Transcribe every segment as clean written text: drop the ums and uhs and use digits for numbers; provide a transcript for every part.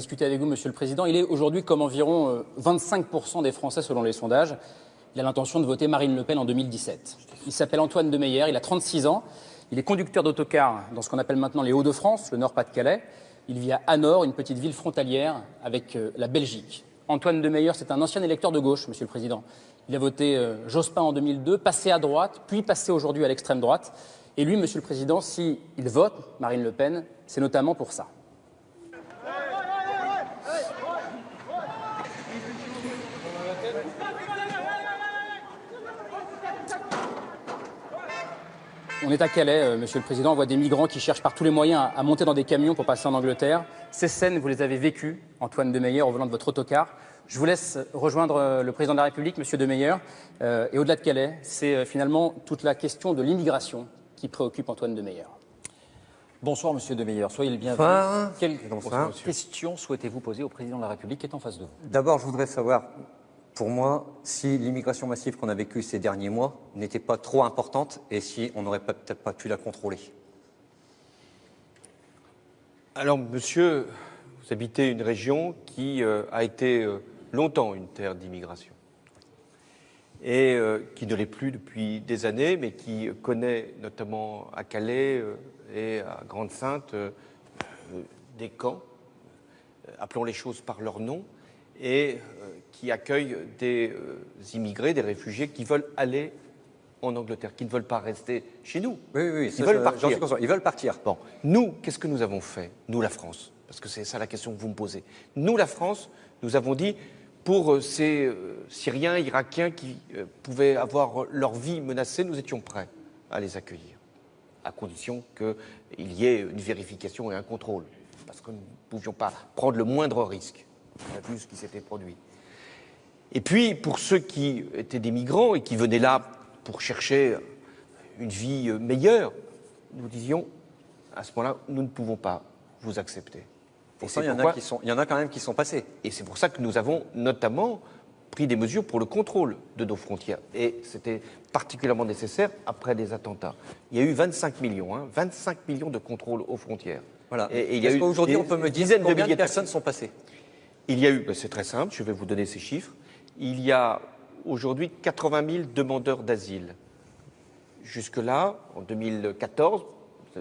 Discuter avec vous, Monsieur le Président. Il est aujourd'hui comme environ 25% des Français selon les sondages. Il a l'intention de voter Marine Le Pen en 2017. Il s'appelle Antoine Demeyer, il a 36 ans. Il est conducteur d'autocar dans ce qu'on appelle maintenant les Hauts-de-France, le Nord-Pas-de-Calais. Il vit à Anor, une petite ville frontalière avec la Belgique. Antoine Demeyer, c'est un ancien électeur de gauche, Monsieur le Président. Il a voté Jospin en 2002, passé à droite, puis passé aujourd'hui à l'extrême droite. Et lui, Monsieur le Président, s'il vote Marine Le Pen, c'est notamment pour ça. On est à Calais, Monsieur le Président, on voit des migrants qui cherchent par tous les moyens à monter dans des camions pour passer en Angleterre. Ces scènes, vous les avez vécues, Antoine Demeyer, au volant de votre autocar. Je vous laisse rejoindre le Président de la République, Monsieur Demeyer. Et au-delà de Calais, c'est finalement toute la question de l'immigration qui préoccupe Antoine Demeyer. Bonsoir, Monsieur Demeyer. Soyez le bienvenu. Quelle question souhaitez-vous poser au Président de la République qui est en face de vous? D'abord, je voudrais savoir, pour moi, si l'immigration massive qu'on a vécue ces derniers mois n'était pas trop importante et si on n'aurait peut-être pas pu la contrôler. Alors, monsieur, vous habitez une région qui a été longtemps une terre d'immigration et qui ne l'est plus depuis des années, mais qui connaît notamment à Calais et à Grande-Synthe des camps, appelons les choses par leur nom, et qui accueille des immigrés, des réfugiés qui veulent aller en Angleterre, qui ne veulent pas rester chez nous. Oui, ils veulent partir. Ils veulent partir. Bon, nous, qu'est-ce que nous avons fait, nous, la France? Parce que c'est ça la question que vous me posez. Nous, la France, nous avons dit, pour ces Syriens, Irakiens qui pouvaient avoir leur vie menacée, nous étions prêts à les accueillir, à condition qu'il y ait une vérification et un contrôle, parce que nous ne pouvions pas prendre le moindre risque. On a vu ce qui s'était produit. Et puis, pour ceux qui étaient des migrants et qui venaient là pour chercher une vie meilleure, nous disions, à ce moment-là, nous ne pouvons pas vous accepter. Pourtant, il y en a quand même qui sont passés. Et c'est pour ça que nous avons notamment pris des mesures pour le contrôle de nos frontières. Et c'était particulièrement nécessaire après des attentats. Il y a eu 25 millions, 25 millions de contrôles aux frontières. Voilà. Et il y a eu aujourd'hui, on peut me dire combien de personnes sont passées? Il y a eu, c'est très simple, je vais vous donner ces chiffres. Il y a aujourd'hui 80 000 demandeurs d'asile. Jusque-là, en 2014,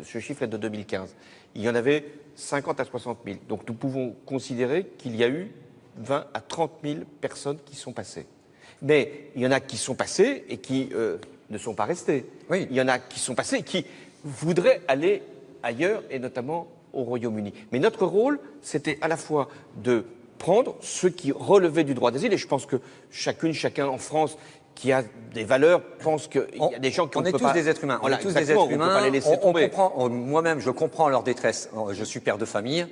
ce chiffre est de 2015, il y en avait 50 à 60 000. Donc nous pouvons considérer qu'il y a eu 20 à 30 000 personnes qui sont passées. Mais il y en a qui sont passées et qui ne sont pas restées. Oui. Il y en a qui sont passées et qui voudraient aller ailleurs, et notamment au Royaume-Uni. Mais notre rôle, c'était à la fois de prendre ceux qui relevaient du droit d'asile, et je pense que chacun en France qui a des valeurs pense qu'il y a des gens qui on ne est peut tous pas... des êtres humains. Voilà, on est tous des êtres humains. On peut pas les laisser tomber. Moi-même, je comprends leur détresse. Je suis père de famille.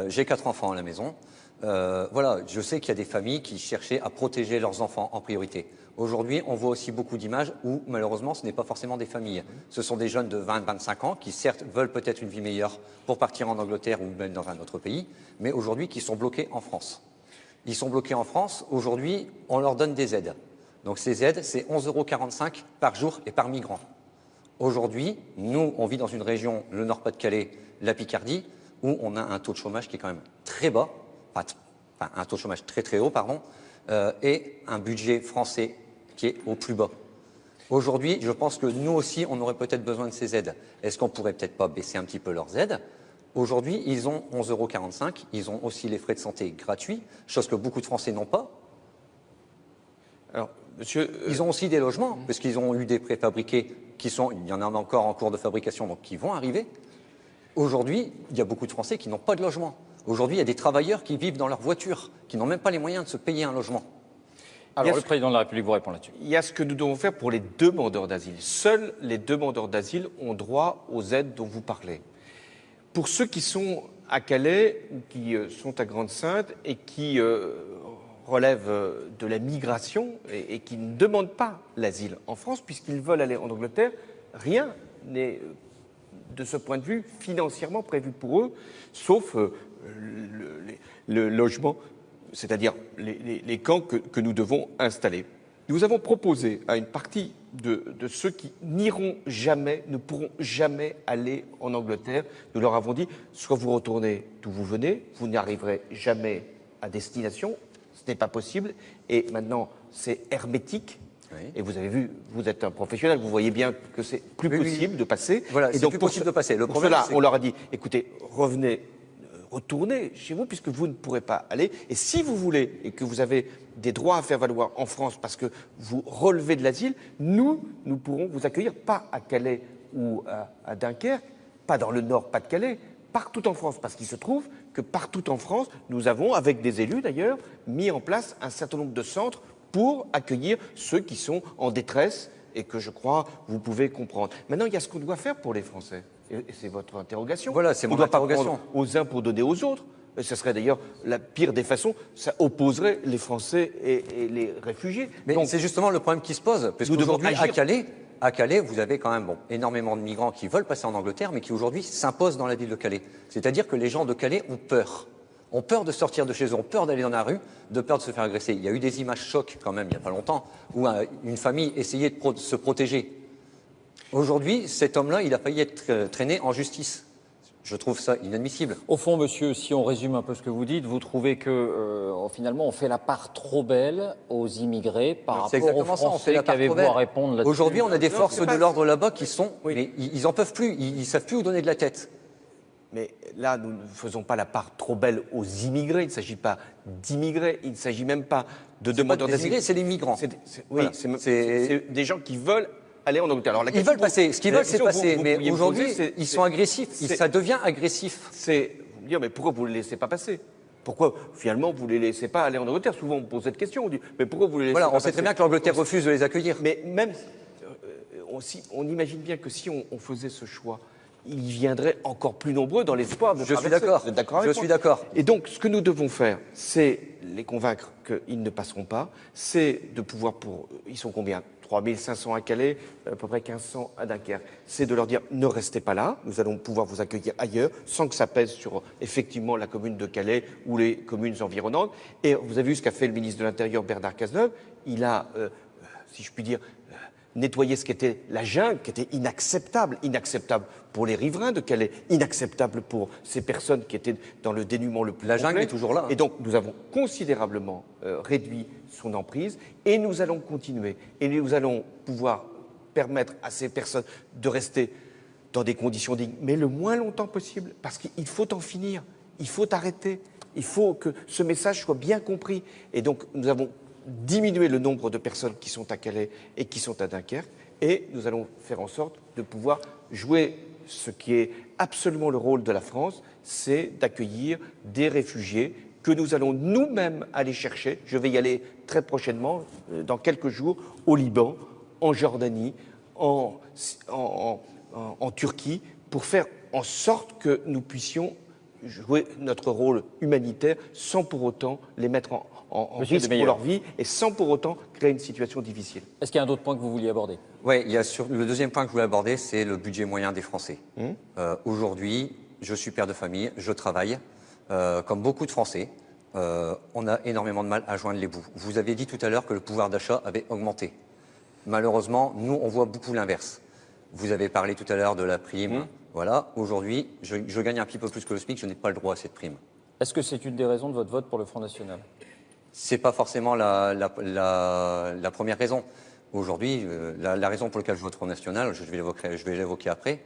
J'ai 4 enfants à la maison. Voilà, je sais qu'il y a des familles qui cherchaient à protéger leurs enfants en priorité. Aujourd'hui, on voit aussi beaucoup d'images où, malheureusement, ce n'est pas forcément des familles. Ce sont des jeunes de 20-25 ans qui, certes, veulent peut-être une vie meilleure pour partir en Angleterre ou même dans un autre pays, mais aujourd'hui, qui sont bloqués en France. Ils sont bloqués en France. Aujourd'hui, on leur donne des aides. Donc ces aides, c'est 11,45 € par jour et par migrant. Aujourd'hui, nous, on vit dans une région, le Nord-Pas-de-Calais, la Picardie, où on a un taux de chômage qui est quand même très bas, enfin un taux de chômage très très haut, pardon, et un budget français qui est au plus bas. Aujourd'hui, je pense que nous aussi, on aurait peut-être besoin de ces aides. Est-ce qu'on pourrait peut-être pas baisser un petit peu leurs aides? Aujourd'hui, ils ont 11,45 €, ils ont aussi les frais de santé gratuits, chose que beaucoup de Français n'ont pas. Alors, monsieur, ils ont aussi des logements, parce qu'ils ont eu des préfabriqués il y en a encore en cours de fabrication, donc qui vont arriver. Aujourd'hui, il y a beaucoup de Français qui n'ont pas de logement. Aujourd'hui, il y a des travailleurs qui vivent dans leur voiture, qui n'ont même pas les moyens de se payer un logement. Alors, le Président de la République vous répond là-dessus. Il y a ce que nous devons faire pour les demandeurs d'asile. Seuls les demandeurs d'asile ont droit aux aides dont vous parlez. Pour ceux qui sont à Calais ou qui sont à Grande-Synthe et qui relèvent de la migration et qui ne demandent pas l'asile en France puisqu'ils veulent aller en Angleterre, rien n'est de ce point de vue financièrement prévu pour eux, sauf le logement, c'est-à-dire les camps que nous devons installer. Nous avons proposé à une partie de ceux qui n'iront jamais, ne pourront jamais aller en Angleterre, nous leur avons dit, soit vous retournez d'où vous venez, vous n'arriverez jamais à destination, ce n'est pas possible, et maintenant c'est hermétique. Oui. Et vous avez vu, vous êtes un professionnel, vous voyez bien que c'est plus possible de passer. Voilà, c'est plus possible de passer. Le problème, on leur a dit, écoutez, revenez, retournez chez vous puisque vous ne pourrez pas aller. Et si vous voulez et que vous avez des droits à faire valoir en France parce que vous relevez de l'asile, nous pourrons vous accueillir, pas à Calais ou à Dunkerque, pas dans le Nord, pas de Calais, partout en France, parce qu'il se trouve que partout en France, nous avons, avec des élus d'ailleurs, mis en place un certain nombre de centres pour accueillir ceux qui sont en détresse et que je crois vous pouvez comprendre. Maintenant, il y a ce qu'on doit faire pour les Français. Et c'est votre interrogation. Voilà, c'est mon interrogation. On ne doit pas prendre aux uns pour donner aux autres. Et ce serait d'ailleurs la pire des façons. Ça opposerait les Français et les réfugiés. Mais c'est justement le problème qui se pose. Parce qu'aujourd'hui, à Calais, vous avez quand même énormément de migrants qui veulent passer en Angleterre, mais qui aujourd'hui s'imposent dans la ville de Calais. C'est-à-dire que les gens de Calais ont peur. Ont peur de sortir de chez eux, ont peur d'aller dans la rue, de peur de se faire agresser. Il y a eu des images chocs quand même, il n'y a pas longtemps, où une famille essayait de se protéger. Aujourd'hui, cet homme-là, il a failli être traîné en justice. Je trouve ça inadmissible. Au fond, monsieur, si on résume un peu ce que vous dites, vous trouvez que finalement on fait la part trop belle aux immigrés par rapport aux Français. Qu'avez-vous à répondre là-dessus? Aujourd'hui, on a des forces de l'ordre là-bas qui sont... Oui. Mais ils n'en peuvent plus, ils ne savent plus où donner de la tête. Mais là, nous ne faisons pas la part trop belle aux immigrés. Il ne s'agit pas d'immigrés. Il ne s'agit même pas de demandeurs d'asile. C'est les migrants. Oui, c'est des gens qui veulent aller en Angleterre. Alors, ils veulent passer. Ce qu'ils veulent, c'est passer. Mais aujourd'hui, ils sont agressifs. Ça devient agressif. C'est vous me dire, mais pourquoi vous ne les laissez pas passer? Pourquoi, finalement, vous ne les laissez pas aller en Angleterre? Souvent, on me pose cette question. On dit, mais pourquoi vous les laissez pas passer? Voilà, on sait très bien que l'Angleterre refuse de les accueillir. Mais même, on imagine bien que si on faisait ce choix, ils viendraient encore plus nombreux dans l'espoir de traverser. Je suis d'accord. Vous êtes d'accord avec moi? Je suis d'accord. Et donc, ce que nous devons faire, c'est les convaincre qu'ils ne passeront pas. C'est de pouvoir ils sont combien? 3500 à Calais, à peu près 1500 à Dunkerque. C'est de leur dire, ne restez pas là, nous allons pouvoir vous accueillir ailleurs, sans que ça pèse sur, effectivement, la commune de Calais ou les communes environnantes. Et vous avez vu ce qu'a fait le ministre de l'Intérieur, Bernard Cazeneuve. Il a, si je puis dire, nettoyer ce qui était la jungle, qui était inacceptable pour les riverains de Calais, inacceptable pour ces personnes qui étaient dans le dénuement le plus complet. La jungle est toujours là. Et donc, nous avons considérablement réduit son emprise et nous allons continuer. Et nous allons pouvoir permettre à ces personnes de rester dans des conditions dignes, mais le moins longtemps possible, parce qu'il faut en finir, il faut arrêter, il faut que ce message soit bien compris. Et donc, nous avons diminuer le nombre de personnes qui sont à Calais et qui sont à Dunkerque, et nous allons faire en sorte de pouvoir jouer ce qui est absolument le rôle de la France, c'est d'accueillir des réfugiés que nous allons nous-mêmes aller chercher. Je vais y aller très prochainement, dans quelques jours, au Liban, en Jordanie, en Turquie, pour faire en sorte que nous puissions jouer notre rôle humanitaire sans pour autant les mettre en risque pour leur vie et sans pour autant créer une situation difficile. Est-ce qu'il y a un autre point que vous vouliez aborder? Oui, le deuxième point que je voulais aborder, c'est le budget moyen des Français. Aujourd'hui, je suis père de famille, je travaille, comme beaucoup de Français. On a énormément de mal à joindre les bouts. Vous avez dit tout à l'heure que le pouvoir d'achat avait augmenté. Malheureusement, nous, on voit beaucoup l'inverse. Vous avez parlé tout à l'heure de la prime. Voilà, aujourd'hui, je gagne un petit peu plus que le SMIC, je n'ai pas le droit à cette prime. Est-ce que c'est une des raisons de votre vote pour le Front National? C'est pas forcément la première raison. Aujourd'hui, la raison pour laquelle je vote Front National, je vais l'évoquer après.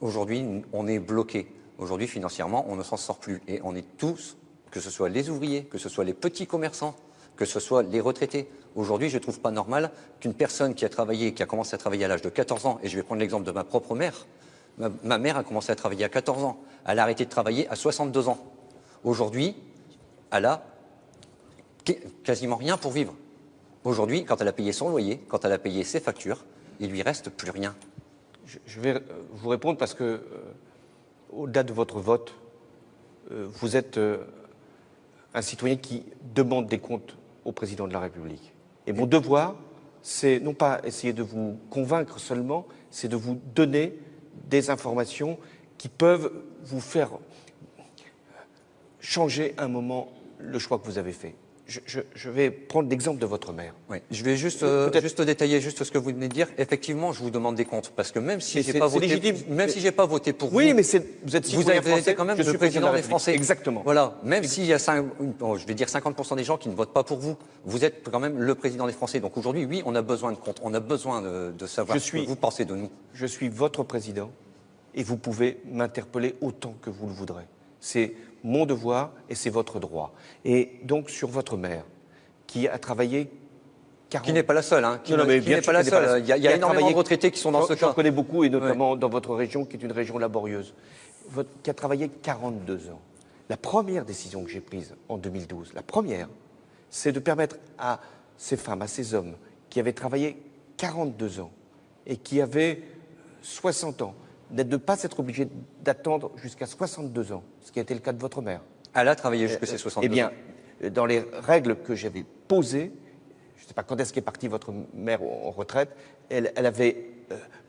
Aujourd'hui, on est bloqué. Aujourd'hui, financièrement, on ne s'en sort plus. Et on est tous, que ce soit les ouvriers, que ce soit les petits commerçants, que ce soit les retraités. Aujourd'hui, je ne trouve pas normal qu'une personne qui a commencé à travailler à l'âge de 14 ans, et je vais prendre l'exemple de ma propre mère, ma mère a commencé à travailler à 14 ans. Elle a arrêté de travailler à 62 ans. Aujourd'hui, elle a quasiment rien pour vivre. Aujourd'hui, quand elle a payé son loyer, quand elle a payé ses factures, il lui reste plus rien. Je vais vous répondre parce que, au-delà de votre vote, vous êtes un citoyen qui demande des comptes au président de la République. Et mon devoir, c'est non pas essayer de vous convaincre seulement, c'est de vous donner des informations qui peuvent vous faire changer un moment le choix que vous avez fait. je vais prendre l'exemple de votre maire. Oui, je vais juste détailler juste ce que vous venez de dire. Effectivement, je vous demande des comptes parce que même si j'ai pas voté pour oui, vous, mais vous êtes citoyen français, été quand même le président des Français. Exactement. Voilà, même s'il y a je vais dire 50% des gens qui ne votent pas pour vous, vous êtes quand même le président des Français. Donc aujourd'hui, oui, on a besoin de comptes, on a besoin de savoir ce que vous pensez de nous. Je suis votre président et vous pouvez m'interpeller autant que vous le voudrez. C'est mon devoir et c'est votre droit. Et donc sur votre mère, qui a travaillé 40... Qui n'est pas la seule, hein. Qui n'est pas la seule. Il y a énormément de retraités qui sont dans ce cas. J'en connais beaucoup, et notamment dans votre région, qui est une région laborieuse, qui a travaillé 42 ans. La première décision que j'ai prise en 2012, la première, c'est de permettre à ces femmes, à ces hommes, qui avaient travaillé 42 ans et qui avaient 60 ans, de ne pas être obligés d'attendre jusqu'à 62 ans, ce qui a été le cas de votre mère. Elle a travaillé jusqu'à ses 62 ans. Eh bien, dans les règles que j'avais posées, je ne sais pas quand est-ce qu'est partie votre mère en retraite, elle avait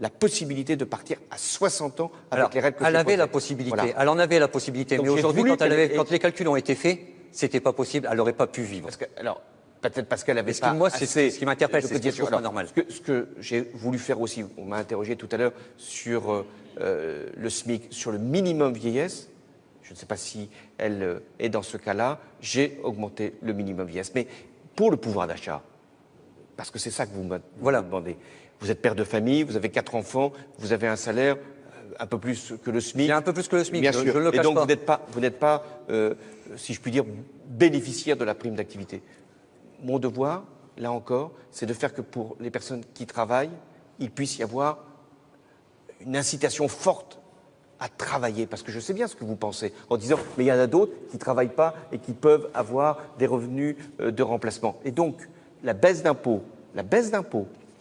la possibilité de partir à 60 ans avec les règles que elle avait la possibilité. Voilà. Elle en avait la possibilité. Donc mais aujourd'hui, quand les calculs ont été faits, c'était pas possible. Elle n'aurait pas pu vivre. Peut-être parce qu'elle avait pas moi, c'est ce qui m'interpelle, c'est ce qui est pas normal. Ce que j'ai voulu faire aussi, on m'a interrogé tout à l'heure sur le SMIC, sur le minimum vieillesse. Je ne sais pas si elle est dans ce cas-là. J'ai augmenté le minimum vieillesse. Mais pour le pouvoir d'achat, parce que c'est ça que vous me demandez. Vous êtes père de famille, vous avez 4 enfants, vous avez un salaire un peu plus que le SMIC. Il y a un peu plus que le SMIC, bien sûr. Je ne le cache et donc pas. vous n'êtes pas, si je puis dire, bénéficiaire de la prime d'activité. Mon devoir, là encore, c'est de faire que pour les personnes qui travaillent, il puisse y avoir une incitation forte à travailler, parce que je sais bien ce que vous pensez, en disant, mais il y en a d'autres qui ne travaillent pas et qui peuvent avoir des revenus de remplacement. Et donc, la baisse d'impôt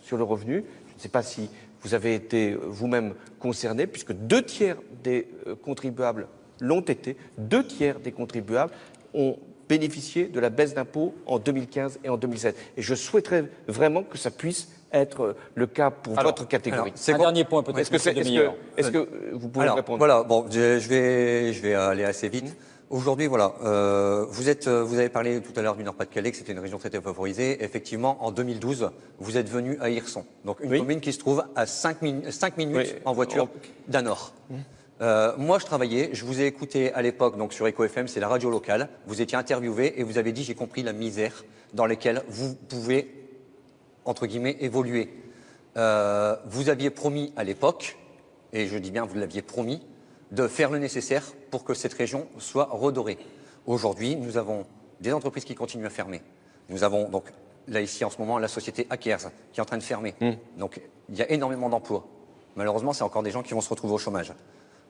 sur le revenu, je ne sais pas si vous avez été vous-même concerné, puisque 2 tiers des contribuables l'ont été, 2 tiers des contribuables ont bénéficié de la baisse d'impôt en 2015 et en 2017. Et je souhaiterais vraiment que ça puisse être le cas pour votre catégorie. Dernier point peut-être. Est-ce que vous pouvez répondre? Voilà, bon, je vais aller assez vite. Aujourd'hui, voilà, vous avez parlé tout à l'heure du Nord-Pas-de-Calais, que c'était une région très favorisée. Effectivement, en 2012, vous êtes venu à Hirson, donc une commune qui se trouve à 5 minutes en voiture d'Anor. Moi, je travaillais, je vous ai écouté à l'époque donc sur Eco FM, c'est la radio locale. Vous étiez interviewé et vous avez dit j'ai compris la misère dans laquelle vous pouvez entre guillemets évoluer. Vous aviez promis à l'époque, et je dis bien vous l'aviez promis, de faire le nécessaire pour que cette région soit redorée. Aujourd'hui, nous avons des entreprises qui continuent à fermer. Nous avons donc là ici en ce moment la société Hackers qui est en train de fermer. Donc il y a énormément d'emplois. Malheureusement, c'est encore des gens qui vont se retrouver au chômage.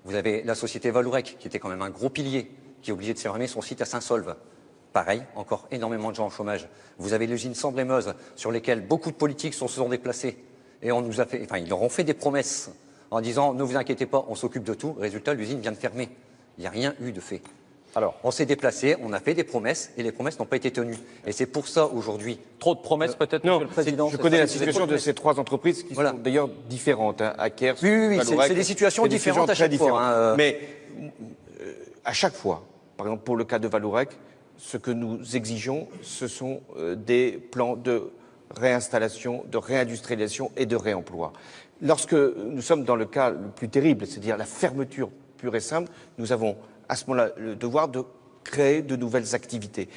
Vous avez la société Vallourec, qui était quand même un gros pilier, qui est obligé de fermer son site à Saint-Saulve. Pareil, encore énormément de gens au chômage. Vous avez l'usine Sambre-et-Meuse, sur lesquelles beaucoup de politiques se sont déplacés. Et on nous a fait, ils leur ont fait des promesses en disant ne vous inquiétez pas, on s'occupe de tout. Résultat, l'usine vient de fermer. Il n'y a rien eu de fait. Alors, on s'est déplacé, on a fait des promesses et les promesses n'ont pas été tenues. Et c'est pour ça aujourd'hui. Trop de promesses peut-être, Monsieur le Président. Je connais la situation de ces 3 entreprises qui sont d'ailleurs différentes. Hackers, oui, c'est des situations différentes à chaque fois. Mais à chaque fois, par exemple pour le cas de Vallourec, ce que nous exigeons, ce sont des plans de réinstallation, de réindustrialisation et de réemploi. Lorsque nous sommes dans le cas le plus terrible, c'est-à-dire la fermeture pure et simple, nous avons à ce moment-là le devoir de créer de nouvelles activités.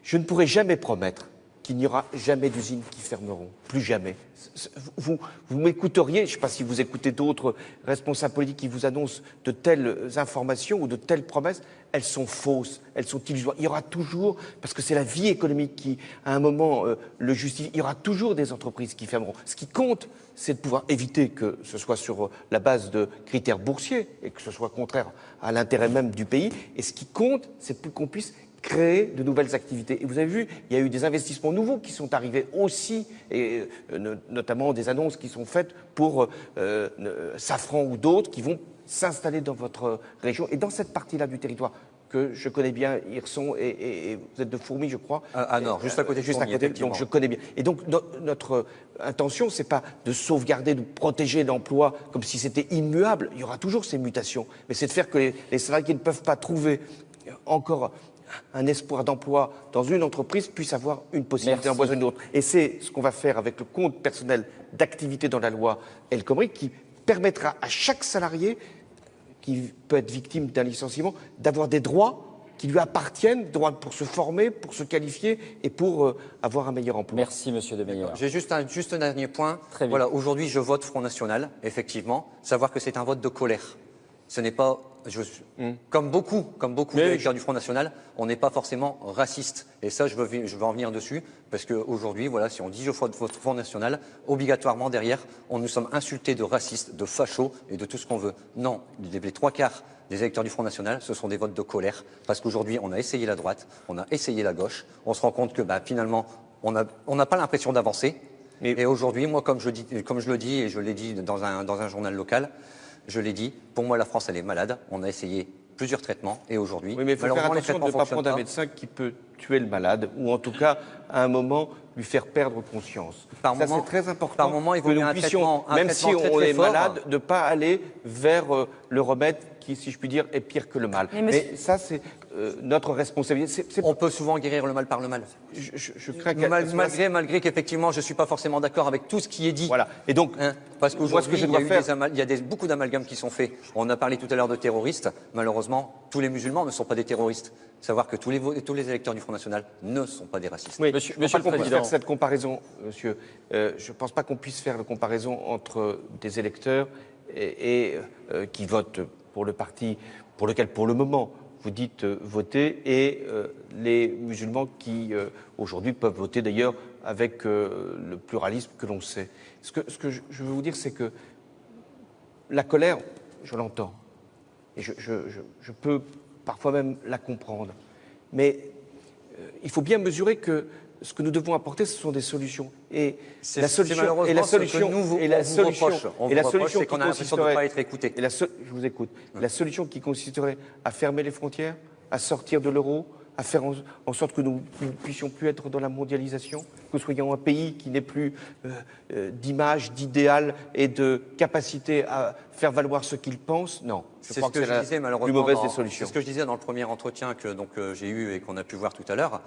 Je ne pourrai jamais promettre qu'il n'y aura jamais d'usines qui fermeront, plus jamais. Vous m'écouteriez, je ne sais pas si vous écoutez d'autres responsables politiques qui vous annoncent de telles informations ou de telles promesses, elles sont fausses, elles sont illusoires. Il y aura toujours, parce que c'est la vie économique qui, à un moment, le justifie, il y aura toujours des entreprises qui fermeront. Ce qui compte, c'est de pouvoir éviter que ce soit sur la base de critères boursiers et que ce soit contraire à l'intérêt même du pays. Et ce qui compte, c'est qu'on puisse créer de nouvelles activités. Et vous avez vu, il y a eu des investissements nouveaux qui sont arrivés aussi, et notamment des annonces qui sont faites pour Safran ou d'autres qui vont s'installer dans votre région et dans cette partie-là du territoire que je connais bien, Hirson, et vous êtes de Fourmies, je crois. Ah non, juste à côté de Fourmies, donc je connais bien. Et donc notre intention, c'est pas de sauvegarder, de protéger l'emploi comme si c'était immuable. Il y aura toujours ces mutations, mais c'est de faire que les salariés ne peuvent pas trouver encore un espoir d'emploi dans une entreprise puisse avoir une possibilité d'emploi dans une autre. Et c'est ce qu'on va faire avec le compte personnel d'activité dans la loi El Khomri qui permettra à chaque salarié qui peut être victime d'un licenciement d'avoir des droits qui lui appartiennent, droits pour se former, pour se qualifier et pour avoir un meilleur emploi. Merci, monsieur De Meyer. J'ai juste un dernier point. Voilà, aujourd'hui, je vote Front National, effectivement. Savoir que c'est un vote de colère. Ce n'est pas, comme beaucoup d'électeurs du Front National, on n'est pas forcément raciste. Et ça, je veux en venir dessus, parce qu'aujourd'hui, voilà, si on dit je vote Front National, obligatoirement derrière, nous sommes insultés de racistes, de fachos et de tout ce qu'on veut. Non, les 3/4 des électeurs du Front National, ce sont des votes de colère, parce qu'aujourd'hui, on a essayé la droite, on a essayé la gauche, on se rend compte que finalement, on n'a pas l'impression d'avancer. Et aujourd'hui, moi, comme je le dis, et je l'ai dit dans un journal local, je l'ai dit, pour moi la France elle est malade, on a essayé plusieurs traitements et aujourd'hui, oui, mais il faut faire attention de ne pas prendre un médecin qui peut tuer le malade ou en tout cas à un moment lui faire perdre conscience. Ça c'est très important. Par moment, il faut que nous puissions, même si on est malade, ne pas aller vers le remède qui, si je puis dire, est pire que le mal. Mais ça c'est notre responsabilité. On peut souvent guérir le mal par le mal. Je crains malgré qu'effectivement je ne suis pas forcément d'accord avec tout ce qui est dit. Voilà. Et donc, parce qu'aujourd'hui, il y a beaucoup d'amalgames qui sont faits. On a parlé tout à l'heure de terroristes. Malheureusement, tous les musulmans ne sont pas des terroristes. Savoir que tous les électeurs du Front National ne sont pas des racistes. Oui, monsieur le Président, faire cette comparaison, monsieur. Je ne pense pas qu'on puisse faire la comparaison entre des électeurs et qui votent pour le parti pour lequel, pour le moment, vous dites voter, et les musulmans qui, aujourd'hui, peuvent voter d'ailleurs avec le pluralisme que l'on sait. Ce que je veux vous dire, c'est que la colère, je l'entends, et je peux parfois même la comprendre, mais il faut bien mesurer que ce que nous devons apporter, ce sont des solutions. Et la solution, c'est qu'on a l'impression de ne pas être écouté. Je vous écoute. La solution qui consisterait à fermer les frontières, à sortir de l'euro, à faire en sorte que nous ne puissions plus être dans la mondialisation, que nous soyons un pays qui n'ait plus d'image, d'idéal et de capacité à faire valoir ce qu'il pense. Non, je crois que c'est la plus mauvaise des solutions. C'est ce que je disais dans le premier entretien que j'ai eu et qu'on a pu voir tout à l'heure.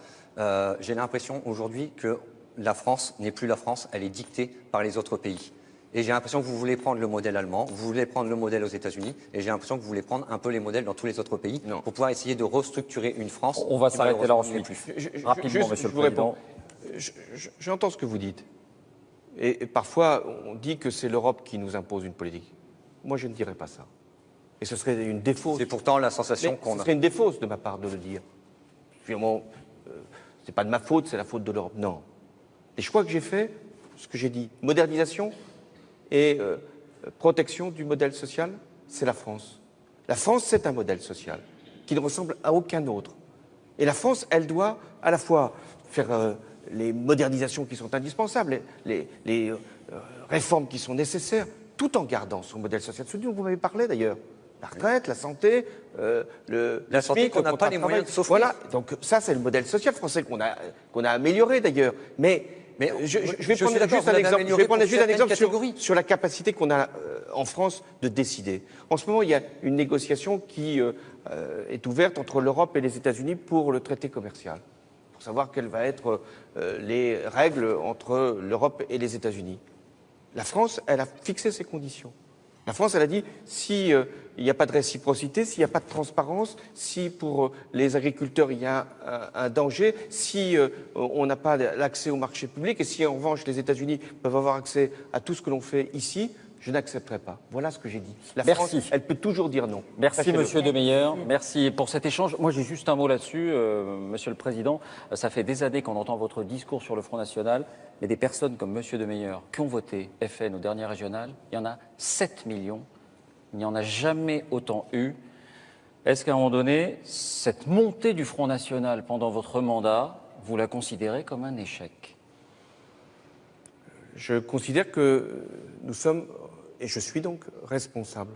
J'ai l'impression aujourd'hui que la France n'est plus la France, elle est dictée par les autres pays. Et j'ai l'impression que vous voulez prendre le modèle allemand, vous voulez prendre le modèle aux États-Unis, et j'ai l'impression que vous voulez prendre un peu les modèles dans tous les autres pays pour pouvoir essayer de restructurer une France. On va s'arrêter là ensuite. Rapidement, monsieur le Président. J'entends ce que vous dites. Et parfois, on dit que c'est l'Europe qui nous impose une politique. Moi, je ne dirais pas ça. Et ce serait une défausse. C'est pourtant la sensation qu'on a. Ce serait une défausse de ma part de le dire. Finalement, c'est pas de ma faute, c'est la faute de l'Europe. Non. Les choix que j'ai faits, ce que j'ai dit, modernisation et protection du modèle social, c'est la France. La France, c'est un modèle social qui ne ressemble à aucun autre. Et la France, elle doit à la fois faire les modernisations qui sont indispensables, les réformes qui sont nécessaires, tout en gardant son modèle social. Ce dont vous m'avez parlé d'ailleurs. La retraite, la santé, la santé qu'on n'a pas les moyens de s'offrir. Voilà, donc ça c'est le modèle social français qu'on a amélioré d'ailleurs. Mais je vais prendre juste un exemple. Je vais prendre juste un exemple sur la capacité qu'on a en France de décider. En ce moment, il y a une négociation qui est ouverte entre l'Europe et les États-Unis pour le traité commercial, pour savoir quelles vont être les règles entre l'Europe et les États-Unis. La France, elle a fixé ses conditions. La France, elle a dit, si il n'y a pas de réciprocité, s'il n'y a pas de transparence, si pour les agriculteurs il y a un danger, si on n'a pas l'accès au marché public et si en revanche les États-Unis peuvent avoir accès à tout ce que l'on fait ici, je n'accepterai pas. Voilà ce que j'ai dit. La France, elle peut toujours dire non. Merci monsieur De Meyer. Merci pour cet échange. Moi j'ai juste un mot là-dessus, monsieur le Président. Ça fait des années qu'on entend votre discours sur le Front National, mais des personnes comme monsieur De Meyer qui ont voté FN aux dernières régionales, il y en a 7 millions. Il n'y en a jamais autant eu. Est-ce qu'à un moment donné, cette montée du Front National pendant votre mandat, vous la considérez comme un échec ? Je considère que nous sommes, et je suis donc responsable.